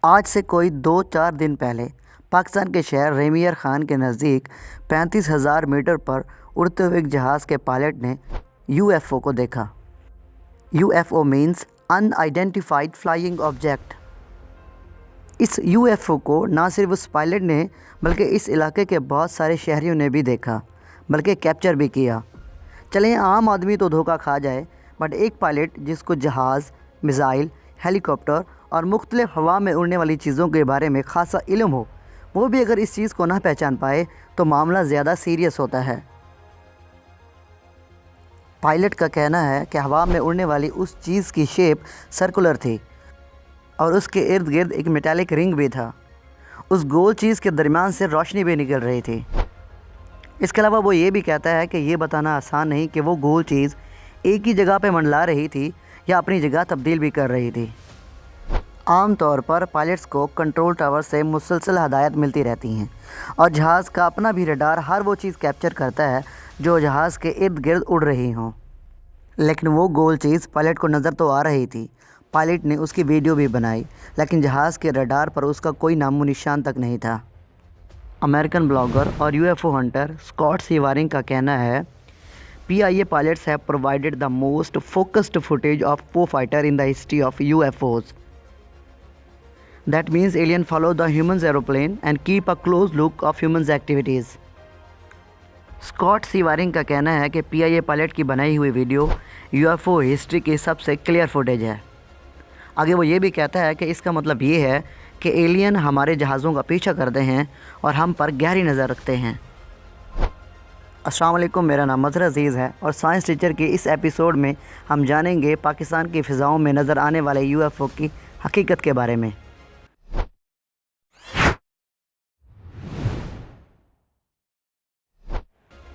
آج سے کوئی 2-4 دن پہلے پاکستان کے شہر ریمیئر خان کے نزدیک 35,000 میٹر پر اڑتے ہوئے ایک جہاز کے پائلٹ نے یو ایف او کو دیکھا۔ U F O means unidentified flying object. اس یو ایف او کو نہ صرف اس پائلٹ نے بلکہ اس علاقے کے بہت سارے شہریوں نے بھی دیکھا، بلکہ کیپچر بھی کیا۔ چلیں عام آدمی تو دھوکہ کھا جائے، بٹ ایک پائلٹ جس کو جہاز، میزائل، ہیلی کاپٹر اور مختلف ہوا میں اڑنے والی چیزوں کے بارے میں خاصا علم ہو، وہ بھی اگر اس چیز کو نہ پہچان پائے تو معاملہ زیادہ سیریس ہوتا ہے۔ پائلٹ کا کہنا ہے کہ ہوا میں اڑنے والی اس چیز کی شیپ سرکولر تھی اور اس کے ارد گرد ایک میٹالک رنگ بھی تھا۔ اس گول چیز کے درمیان سے روشنی بھی نکل رہی تھی۔ اس کے علاوہ وہ یہ بھی کہتا ہے کہ یہ بتانا آسان نہیں کہ وہ گول چیز ایک ہی جگہ پہ منڈلا رہی تھی یا اپنی جگہ تبدیل بھی کر رہی تھی۔ عام طور پر پائلٹس کو کنٹرول ٹاور سے مسلسل ہدایات ملتی رہتی ہیں اور جہاز کا اپنا بھی ریڈار ہر وہ چیز کیپچر کرتا ہے جو جہاز کے ارد گرد اڑ رہی ہوں، لیکن وہ گول چیز پائلٹ کو نظر تو آ رہی تھی۔ پائلٹ نے اس کی ویڈیو بھی بنائی، لیکن جہاز کے ریڈار پر اس کا کوئی نام و نشان تک نہیں تھا۔ امریکن بلاگر اور U F O hunter Scott Waring کا کہنا ہے، PIA pilots have provided the most focused footage of Foo Fighter in the history of UFOs. That means aliens follow the humans aeroplane and keep a close look of humans activities. Scott Waring کا کہنا ہے کہ PIA pilot کی بنائی ہوئی video UFO history کی سب سے clear footage ہے۔ آگے وہ یہ بھی کہتا ہے کہ اس کا مطلب یہ ہے کہ ایلین ہمارے جہازوں کا پیچھا کرتے ہیں اور ہم پر گہری نظر رکھتے ہیں۔ السلام علیکم، میرا نام مظہر عزیز ہے اور سائنس ٹیچر کی اس ایپیسوڈ میں ہم جانیں گے پاکستان کی فضاؤں میں نظر آنے والے UFO کی حقیقت کے بارے میں۔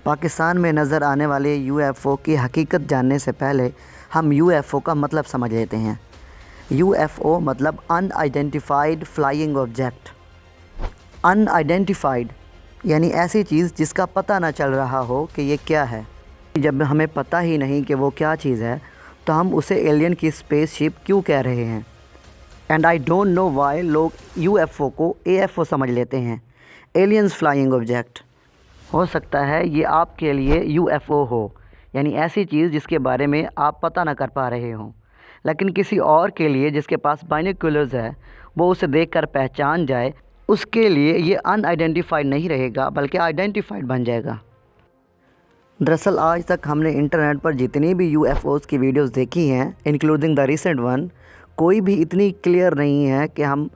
پاکستان میں نظر آنے والے UFO کی حقیقت جاننے سے پہلے ہم UFO کا مطلب سمجھ لیتے ہیں۔ UFO مطلب ان آئیڈینٹیفائڈ فلائنگ آبجیکٹ۔ ان آئیڈینٹیفائڈ یعنی ایسی چیز جس کا پتہ نہ چل رہا ہو کہ یہ کیا ہے۔ جب ہمیں پتہ ہی نہیں کہ وہ کیا چیز ہے تو ہم اسے ایلین کی اسپیس شپ کیوں کہہ رہے ہیں؟ And I don't know why لوگ UFO کو AFO سمجھ لیتے ہیں، ایلینز فلائنگ آبجیکٹ۔ ہو سکتا ہے یہ آپ کے لیے UFO ہو، یعنی ایسی چیز جس کے بارے میں آپ پتہ نہ کر پا رہے ہوں، لیکن کسی اور کے لیے جس کے پاس بائنوکولرز ہے وہ اسے دیکھ کر پہچان جائے، اس کے لیے یہ ان آئیڈینٹیفائڈ نہیں رہے گا بلکہ آئیڈینٹیفائڈ بن جائے گا۔ دراصل آج تک ہم نے انٹرنیٹ پر جتنی بھی UFOs کی ویڈیوز دیکھی ہیں انکلوڈنگ دا ریسنٹ ون، کوئی بھی اتنی کلیئر نہیں ہے کہ ہم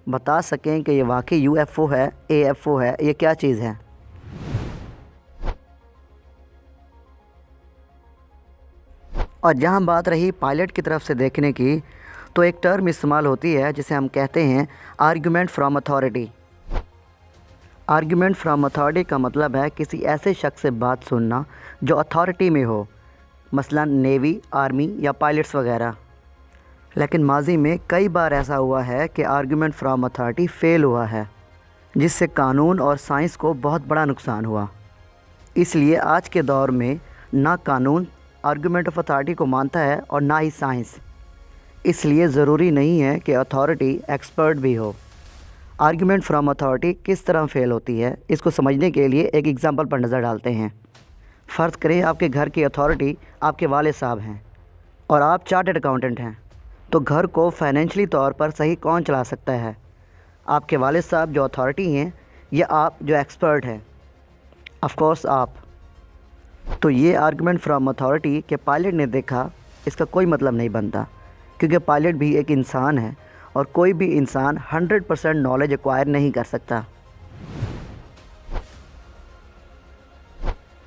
بتا سکیں کہ یہ واقعی UFO ہے، AFO ہے، یہ کیا چیز ہے۔ اور جہاں بات رہی پائلٹ کی طرف سے دیکھنے کی، تو ایک ٹرم استعمال ہوتی ہے جسے ہم کہتے ہیں argument from authority. Argument from authority کا مطلب ہے کسی ایسے شخص سے بات سننا جو اتھارٹی میں ہو، مثلا نیوی، آرمی یا پائلٹس وغیرہ۔ لیکن ماضی میں کئی بار ایسا ہوا ہے کہ آرگیومنٹ فرام اتھارٹی فیل ہوا ہے، جس سے قانون اور سائنس کو بہت بڑا نقصان ہوا۔ اس لیے آج کے دور میں نہ قانون آرگیومنٹ آف اتھارٹی کو مانتا ہے اور نہ ہی سائنس، اس لیے ضروری نہیں ہے کہ اتھارٹی ایکسپرٹ بھی ہو۔ آرگیومنٹ فرام اتھارٹی کس طرح فیل ہوتی ہے، اس کو سمجھنے کے لیے ایک ایگزامپل پر نظر ڈالتے ہیں۔ فرض کریں آپ کے گھر کی اتھارٹی آپ کے والد صاحب ہیں اور آپ چارٹرڈ اکاؤنٹنٹ ہیں، تو گھر کو فائنینشلی طور پر صحیح کون چلا سکتا ہے؟ آپ کے والد صاحب جو اتھارٹی ہیں یا آپ جو ایکسپرٹ ہیں؟ آف کورس آپ۔ تو یہ آرگیومنٹ فرام اتھارٹی کہ پائلٹ نے دیکھا، اس کا کوئی مطلب نہیں بنتا، کیونکہ پائلٹ بھی ایک انسان ہے اور کوئی بھی انسان 100% نالج ایکوائر نہیں کر سکتا۔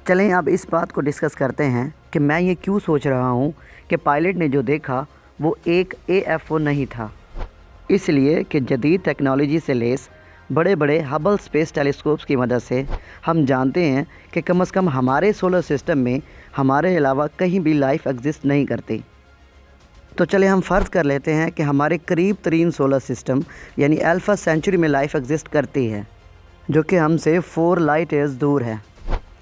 چلیں اب اس بات کو ڈسکس کرتے ہیں کہ میں یہ کیوں سوچ رہا ہوں کہ پائلٹ نے جو دیکھا وہ ایک AFO نہیں تھا۔ اس لیے کہ جدید ٹیکنالوجی سے لیس بڑے بڑے ہبل اسپیس ٹیلیسکوپس کی مدد سے ہم جانتے ہیں کہ کم از کم ہمارے سولر سسٹم میں ہمارے علاوہ کہیں بھی لائف ایگزسٹ نہیں کرتی۔ تو چلے ہم فرض کر لیتے ہیں کہ ہمارے قریب ترین سولر سسٹم یعنی الفا سینچری میں لائف ایگزسٹ کرتی ہے، جو کہ ہم سے 4 لائٹ ایئرز دور ہے۔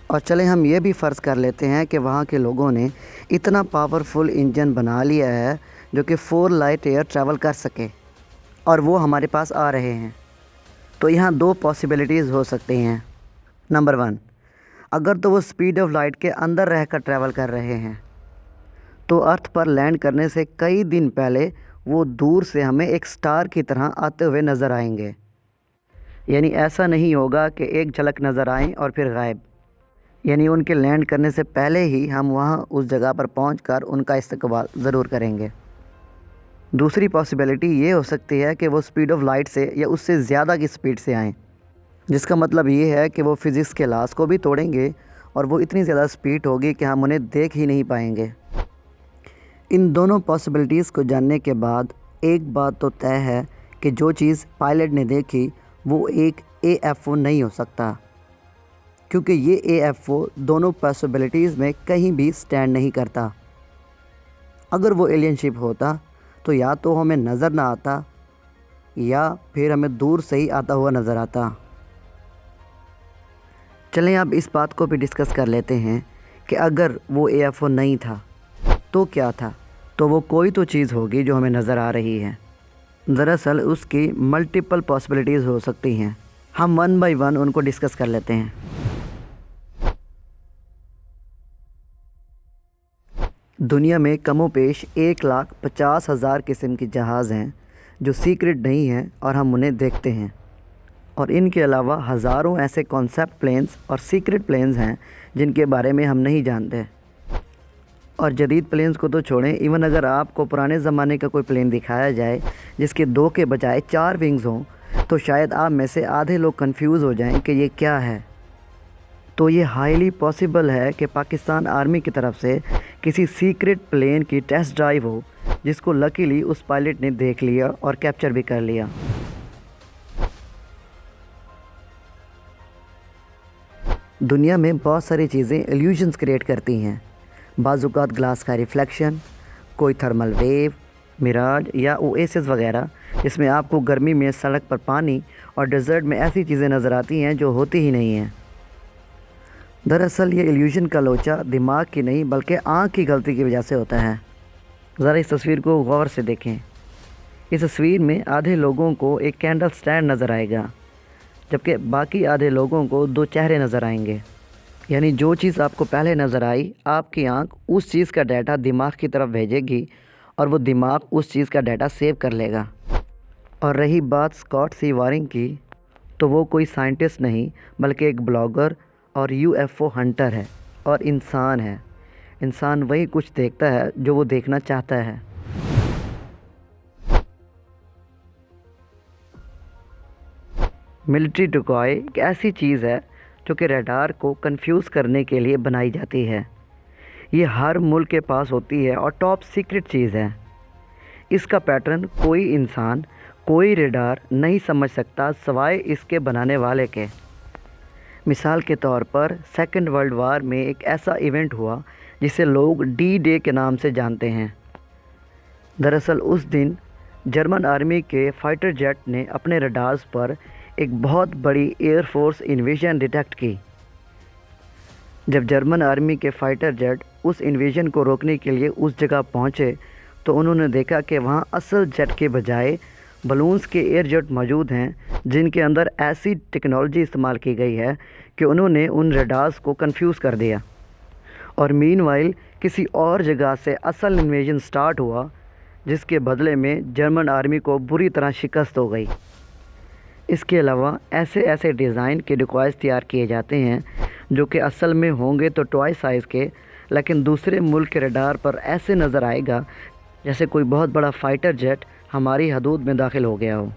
اور چلے ہم یہ بھی فرض کر لیتے ہیں کہ وہاں کے لوگوں نے اتنا پاورفل انجن بنا لیا ہے جو کہ 4 لائٹ ایئر ٹریول کر سکے۔ اور وہ ہمارے پاس آ رہے ہیں۔ تو یہاں دو پاسبلٹیز ہو سکتی ہیں۔ نمبر 1، اگر تو وہ سپیڈ آف لائٹ کے اندر رہ کر ٹریول کر رہے ہیں تو ارتھ پر لینڈ کرنے سے کئی دن پہلے وہ دور سے ہمیں ایک سٹار کی طرح آتے ہوئے نظر آئیں گے۔ یعنی ایسا نہیں ہوگا کہ ایک جھلک نظر آئیں اور پھر غائب، یعنی ان کے لینڈ کرنے سے پہلے ہی ہم وہاں اس جگہ پر پہنچ کر ان کا استقبال ضرور کریں گے۔ دوسری پاسبلٹی یہ ہو سکتی ہے کہ وہ سپیڈ آف لائٹ سے یا اس سے زیادہ کی سپیڈ سے آئیں، جس کا مطلب یہ ہے کہ وہ فزکس کے لاز کو بھی توڑیں گے اور وہ اتنی زیادہ سپیڈ ہوگی کہ ہم انہیں دیکھ ہی نہیں پائیں گے۔ ان دونوں پاسبلٹیز کو جاننے کے بعد ایک بات تو طے ہے کہ جو چیز پائلٹ نے دیکھی وہ ایک AFO نہیں ہو سکتا، کیونکہ یہ AFO دونوں پاسبلٹیز میں کہیں بھی سٹینڈ نہیں کرتا۔ اگر وہ ایلین شپ ہوتا تو یا تو ہمیں نظر نہ آتا یا پھر ہمیں دور سے ہی آتا ہوا نظر آتا۔ چلیں اب اس بات کو بھی ڈسکس کر لیتے ہیں کہ اگر وہ AFO نہیں تھا تو کیا تھا؟ تو وہ کوئی تو چیز ہوگی جو ہمیں نظر آ رہی ہے۔ دراصل اس کی ملٹیپل پاسبلٹیز ہو سکتی ہیں۔ ہم 1 بائی 1 ان کو ڈسکس کر لیتے ہیں۔ دنیا میں کم و بیش 1,50,000 قسم کے جہاز ہیں جو سیکرٹ نہیں ہیں اور ہم انہیں دیکھتے ہیں، اور ان کے علاوہ ہزاروں ایسے کانسیپٹ پلینز اور سیکرٹ پلینز ہیں جن کے بارے میں ہم نہیں جانتے۔ اور جدید پلینز کو تو چھوڑیں، ایون اگر آپ کو پرانے زمانے کا کوئی پلین دکھایا جائے جس کے 2 کے بجائے 4 ونگز ہوں تو شاید آپ میں سے آدھے لوگ کنفیوز ہو جائیں کہ یہ کیا ہے۔ تو یہ ہائیلی پاسبل ہے کہ پاکستان آرمی کی طرف سے کسی سیکرٹ پلین کی ٹیسٹ ڈرائیو ہو جس کو لکیلی اس پائلٹ نے دیکھ لیا اور کیپچر بھی کر لیا۔ دنیا میں بہت ساری چیزیں ایلیوژنز کریٹ کرتی ہیں، بعض اوقات گلاس کا ریفلیکشن، کوئی تھرمل ویو، میراج یا اویسس وغیرہ، جس میں آپ کو گرمی میں سڑک پر پانی اور ڈیزرٹ میں ایسی چیزیں نظر آتی ہیں جو ہوتی ہی نہیں ہیں۔ دراصل یہ ایلیوژن کا لوچا دماغ کی نہیں بلکہ آنکھ کی غلطی کی وجہ سے ہوتا ہے۔ ذرا اس تصویر کو غور سے دیکھیں۔ اس تصویر میں آدھے لوگوں کو ایک کینڈل سٹینڈ نظر آئے گا، جبکہ باقی آدھے لوگوں کو 2 چہرے نظر آئیں گے۔ یعنی جو چیز آپ کو پہلے نظر آئی، آپ کی آنکھ اس چیز کا ڈیٹا دماغ کی طرف بھیجے گی اور وہ دماغ اس چیز کا ڈیٹا سیو کر لے گا۔ اور رہی بات اسکاٹ سی وارنگ کی، تو وہ کوئی سائنٹسٹ نہیں بلکہ ایک بلاگر اور UFO ہنٹر ہے اور انسان ہے۔ انسان وہی کچھ دیکھتا ہے جو وہ دیکھنا چاہتا ہے۔ ملٹری ڈیکوائے ایک ایسی چیز ہے جو کہ ریڈار کو کنفیوز کرنے کے لیے بنائی جاتی ہے۔ یہ ہر ملک کے پاس ہوتی ہے اور ٹاپ سیکرٹ چیز ہے۔ اس کا پیٹرن کوئی انسان، کوئی ریڈار نہیں سمجھ سکتا سوائے اس کے بنانے والے کے۔ مثال کے طور پر سیکنڈ ورلڈ وار میں ایک ایسا ایونٹ ہوا جسے لوگ D-Day کے نام سے جانتے ہیں۔ دراصل اس دن جرمن آرمی کے فائٹر جیٹ نے اپنے ریڈارز پر ایک بہت بڑی ایئر فورس انویژن ڈیٹیکٹ کی۔ جب جرمن آرمی کے فائٹر جیٹ اس انویژن کو روکنے کے لیے اس جگہ پہنچے تو انہوں نے دیکھا کہ وہاں اصل جیٹ کے بجائے بلونز کے ایئر جیٹ موجود ہیں جن کے اندر ایسی ٹیکنالوجی استعمال کی گئی ہے کہ انہوں نے ان ریڈارز کو کنفیوز کر دیا۔ اور مین وائل کسی اور جگہ سے اصل انویژن سٹارٹ ہوا جس کے بدلے میں جرمن آرمی کو بری طرح شکست ہو گئی۔ اس کے علاوہ ایسے ڈیزائن کے ڈیکوائز تیار کیے جاتے ہیں جو کہ اصل میں ہوں گے تو ٹوائے سائز کے، لیکن دوسرے ملک کے ریڈار پر ایسے نظر آئے گا جیسے کوئی بہت بڑا فائٹر جیٹ ہماری حدود میں داخل ہو گیا ہو۔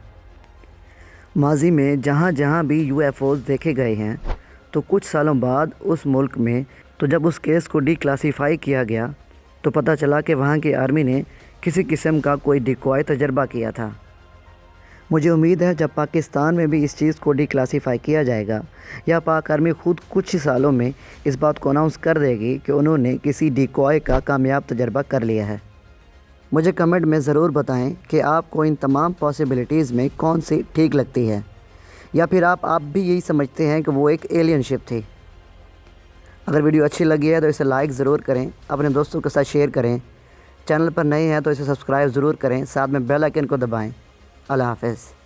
ماضی میں جہاں جہاں بھی UFOs دیکھے گئے ہیں تو کچھ سالوں بعد اس ملک میں تو جب اس کیس کو ڈی کلاسیفائی کیا گیا تو پتہ چلا کہ وہاں کی آرمی نے کسی قسم کا کوئی ڈیکوائے تجربہ کیا تھا۔ مجھے امید ہے جب پاکستان میں بھی اس چیز کو ڈی کلاسیفائی کیا جائے گا یا پاک آرمی خود کچھ ہی سالوں میں اس بات کو اناؤنس کر دے گی کہ انہوں نے کسی ڈیکوائے کا کامیاب تجربہ کر لیا ہے۔ مجھے کمنٹ میں ضرور بتائیں کہ آپ کو ان تمام پاسبلٹیز میں کون سی ٹھیک لگتی ہے، یا پھر آپ بھی یہی سمجھتے ہیں کہ وہ ایک ایلین شپ تھی۔ اگر ویڈیو اچھی لگی ہے تو اسے لائک ضرور کریں، اپنے دوستوں کے ساتھ شیئر کریں، چینل پر نئے ہیں تو اسے سبسکرائب ضرور کریں، ساتھ میں بیل آئیکن کو دبائیں۔ اللہ حافظ.